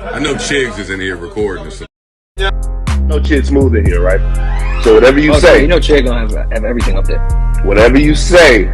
I know Chigs is in here recording this. No Chid Smooth in here, right? So whatever you Oh, so say, you know Chig gonna have everything up there. whatever you say,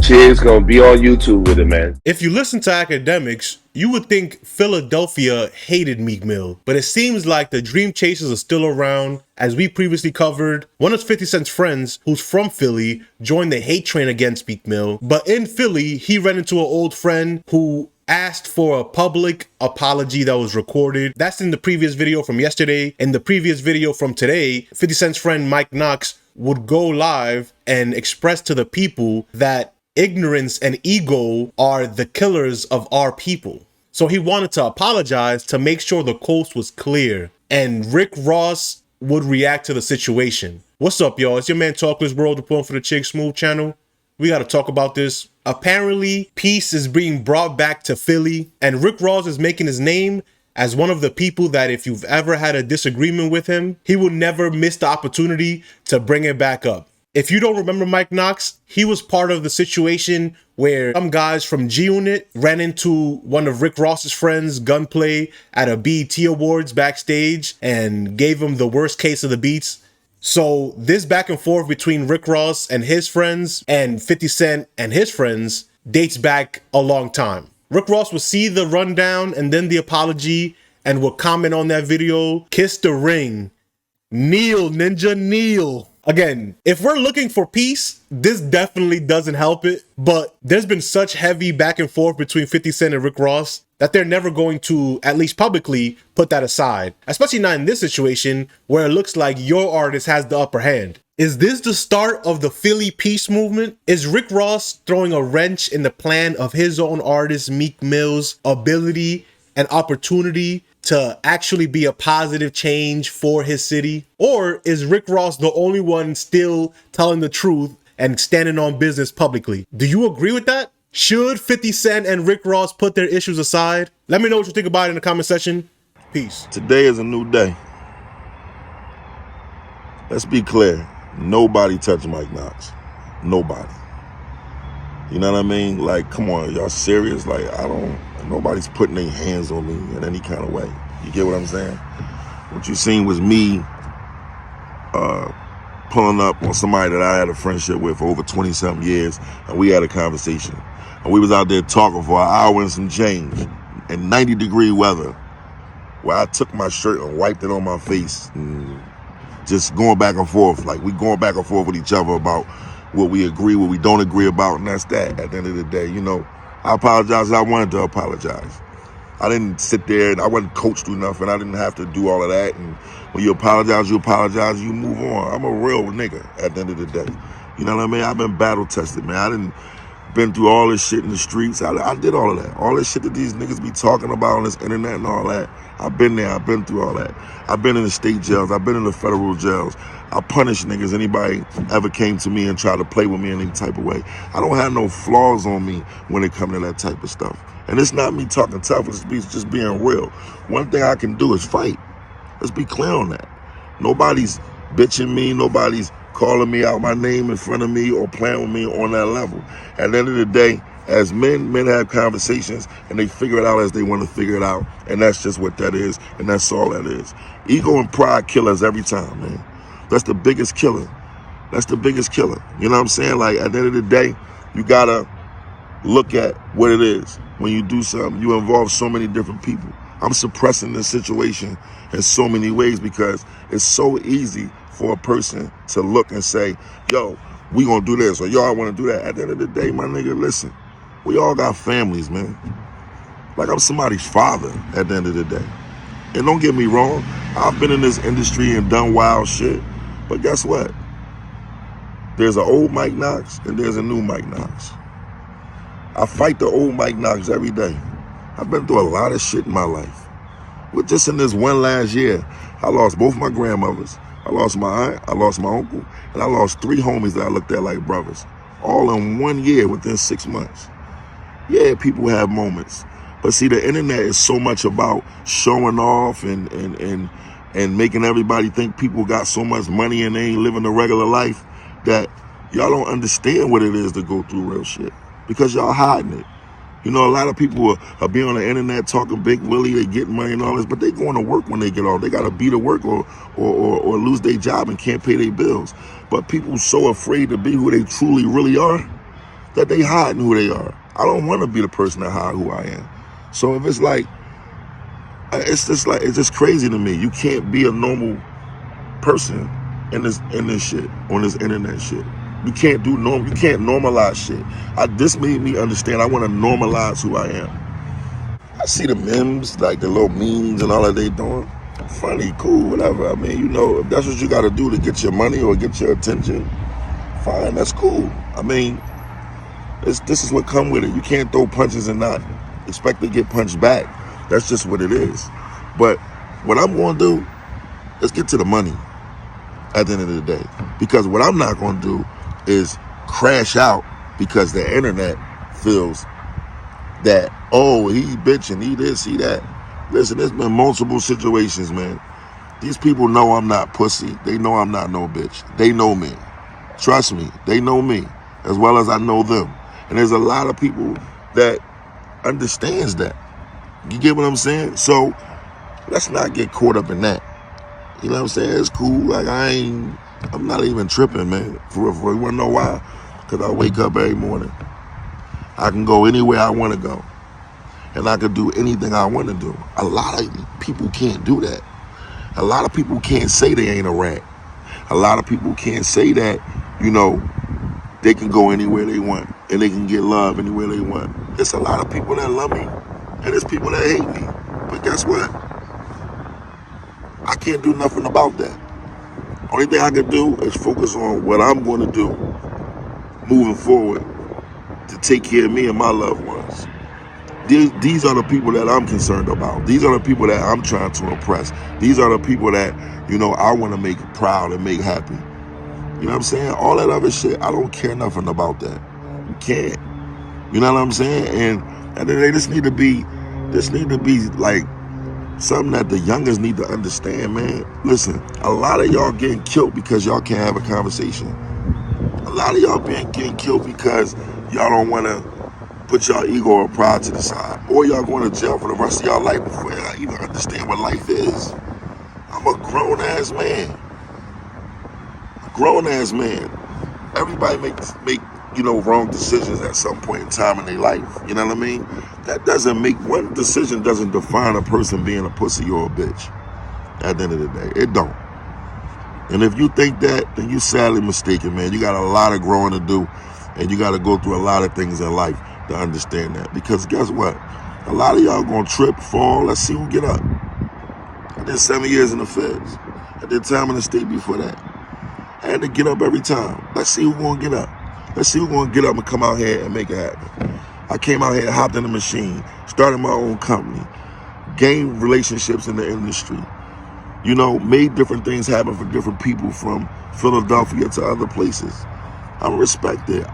Chid's gonna be on YouTube with it, man. If you listen to academics, you would think Philadelphia hated Meek Mill, but it seems like the Dream Chasers are still around. As we previously covered, one of 50 Cent's friends, who's from Philly, joined the hate train against Meek Mill. But in Philly, he ran into an old friend who asked for a public apology that was recorded. That's in the previous video from yesterday. In the previous video from today, 50 Cent's friend Mike Knox would go live and express to the people that ignorance and ego are the killers of our people. So he wanted to apologize to make sure the coast was clear, and Rick Ross would react to the situation. What's up, y'all? It's your man Talkless World reporting for the Chig Smooth channel. We got to talk about this. Apparently, peace is being brought back to Philly, and Rick Ross is making his name as one of the people that if you've ever had a disagreement with him, he will never miss the opportunity to bring it back up. If you don't remember Mike Knox, he was part of the situation where some guys from G-Unit ran into one of Rick Ross's friends, Gunplay, at a BET Awards backstage and gave him the worst case of the beats. So this back and forth between Rick Ross and his friends and 50 Cent and his friends dates back a long time. Rick Ross would see the rundown and then the apology and would comment on that video, kiss the ring, kneel, ninja, kneel. Again, if we're looking for peace, this definitely doesn't help it, but there's been such heavy back and forth between 50 Cent and Rick Ross that they're never going to, at least publicly, put that aside. Especially not in this situation where it looks like your artist has the upper hand. Is this the start of the Philly peace movement? Is Rick Ross throwing a wrench in the plan of his own artist Meek Mill's ability and opportunity to actually be a positive change for his city? Or is Rick Ross the only one still telling the truth and standing on business publicly? Do you agree with that? Should 50 Cent and Rick Ross put their issues aside? Let me know what you think about it in the comment section. Peace. Today is a new day. Let's be clear. Nobody touched Mike Knox. Nobody. You know what I mean? Like, come on, y'all serious? Like, nobody's putting their hands on me in any kind of way. You get what I'm saying? What you seen was me pulling up on somebody that I had a friendship with for over 20-something years, and we had a conversation. And we was out there talking for an hour and some change in 90-degree weather, where I took my shirt and wiped it on my face and just going back and forth. Like, we going back and forth with each other about what we agree, what we don't agree about, and that's that at the end of the day. You know, I apologize. I wanted to apologize. I didn't sit there and I wasn't coached through nothing. I didn't have to do all of that. And when you apologize, you move on. I'm a real nigga at the end of the day. You know what I mean? I've been battle tested, man. I didn't been through all this shit in the streets. I did all of that. All this shit that these niggas be talking about on this internet and all that. I've been there. I've been through all that. I've been in the state jails. I've been in the federal jails. I punish niggas. Anybody ever came to me and tried to play with me in any type of way. I don't have no flaws on me when it comes to that type of stuff. And it's not me talking tough. It's just being real. One thing I can do is fight. Let's be clear on that. Nobody's bitching me. Nobody's calling me out my name in front of me or playing with me on that level. At the end of the day, as men have conversations and they figure it out as they want to figure it out. And that's just what that is. And that's all that is. Ego and pride kill us every time, man. That's the biggest killer. That's the biggest killer. You know what I'm saying? Like, at the end of the day, you gotta look at what it is. When you do something, you involve so many different people. I'm suppressing this situation in so many ways because it's so easy for a person to look and say, yo, we gonna do this, or yo, I wanna do that. At the end of the day, my nigga, listen, we all got families, man. Like, I'm somebody's father at the end of the day. And don't get me wrong, I've been in this industry and done wild shit, but guess what? There's an old Mike Knox and there's a new Mike Knox. I fight the old Mike Knox every day. I've been through a lot of shit in my life. But just in this one last year, I lost both my grandmothers. I lost my aunt, I lost my uncle, and I lost 3 homies that I looked at like brothers. All in 1 year within 6 months. Yeah, people have moments. But see, the internet is so much about showing off and making everybody think people got so much money and they ain't living a regular life that y'all don't understand what it is to go through real shit. Because y'all hiding it. You know, a lot of people are being on the internet talking big willy, they get money and all this, but they going to work when they get off. They got to be to work or lose their job and can't pay their bills. But people so afraid to be who they truly really are that they hiding who they are. I don't want to be the person that hide who I am. So if it's like, it's just crazy to me. You can't be a normal person in this shit, on this internet shit. You can't normalize shit. This made me understand I want to normalize who I am. I see the memes, like the little memes and all that they doing. Funny, cool, whatever. I mean, you know, if that's what you got to do to get your money or get your attention, fine, that's cool. I mean, this is what come with it. You can't throw punches and not expect to get punched back. That's just what it is. But what I'm going to do, let's get to the money at the end of the day. Because what I'm not going to do is crash out because the internet feels that, oh, he bitching, he this, he that. Listen, there's been multiple situations, man. These people know I'm not pussy. They know I'm not no bitch. They know me. Trust me, they know me as well as I know them. And there's a lot of people that understands that. You get what I'm saying? So let's not get caught up in that. You know what I'm saying? It's cool. Like I'm not even tripping, man. For real. You wanna know why? Because I wake up every morning. I can go anywhere I want to go. And I can do anything I want to do. A lot of people can't do that. A lot of people can't say they ain't a rat. A lot of people can't say that, you know, they can go anywhere they want and they can get love anywhere they want. There's a lot of people that love me and there's people that hate me. But guess what? I can't do nothing about that. Only thing I can do is focus on what I'm going to do moving forward to take care of me and my loved ones. These are the people that I'm concerned about. These are the people that I'm trying to impress. These are the people that, you know, I want to make proud and make happy. You know what I'm saying? All that other shit, I don't care nothing about that. You can't. You know what I'm saying? And at the end of the day, this need to be like something that the youngers need to understand, man. Listen, a lot of y'all getting killed because y'all can't have a conversation. A lot of y'all getting killed because y'all don't want to put y'all ego or pride to the side. Or y'all going to jail for the rest of y'all life before y'all even understand what life is. I'm a grown-ass man. Grown-ass man. Everybody make you know, wrong decisions at some point in time in their life. You know what I mean? That doesn't make, one decision doesn't define a person being a pussy or a bitch. At the end of the day, it don't. And if you think that, then you're sadly mistaken, man. You got a lot of growing to do, and you got to go through a lot of things in life to understand that. Because guess what? A lot of y'all gonna trip, fall. Let's see who get up. I did 7 years in the feds. I did time in the state before that. I had to get up every time. Let's see who gonna get up. Let's see who's going to get up and come out here and make it happen. I came out here, hopped in the machine, started my own company, gained relationships in the industry, you know, made different things happen for different people from Philadelphia to other places. I'm respected.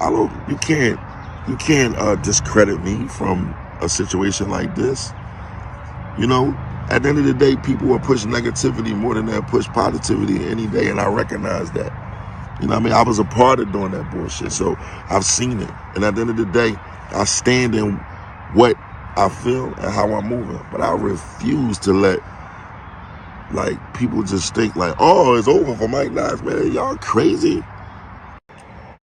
You can't discredit me from a situation like this. You know, at the end of the day, people will push negativity more than they'll push positivity any day, and I recognize that. You know what I mean? I was a part of doing that bullshit, so I've seen it. And at the end of the day, I stand in what I feel and how I'm moving. But I refuse to let, like, people just think like, oh, it's over for Mike Knox, man. Y'all crazy.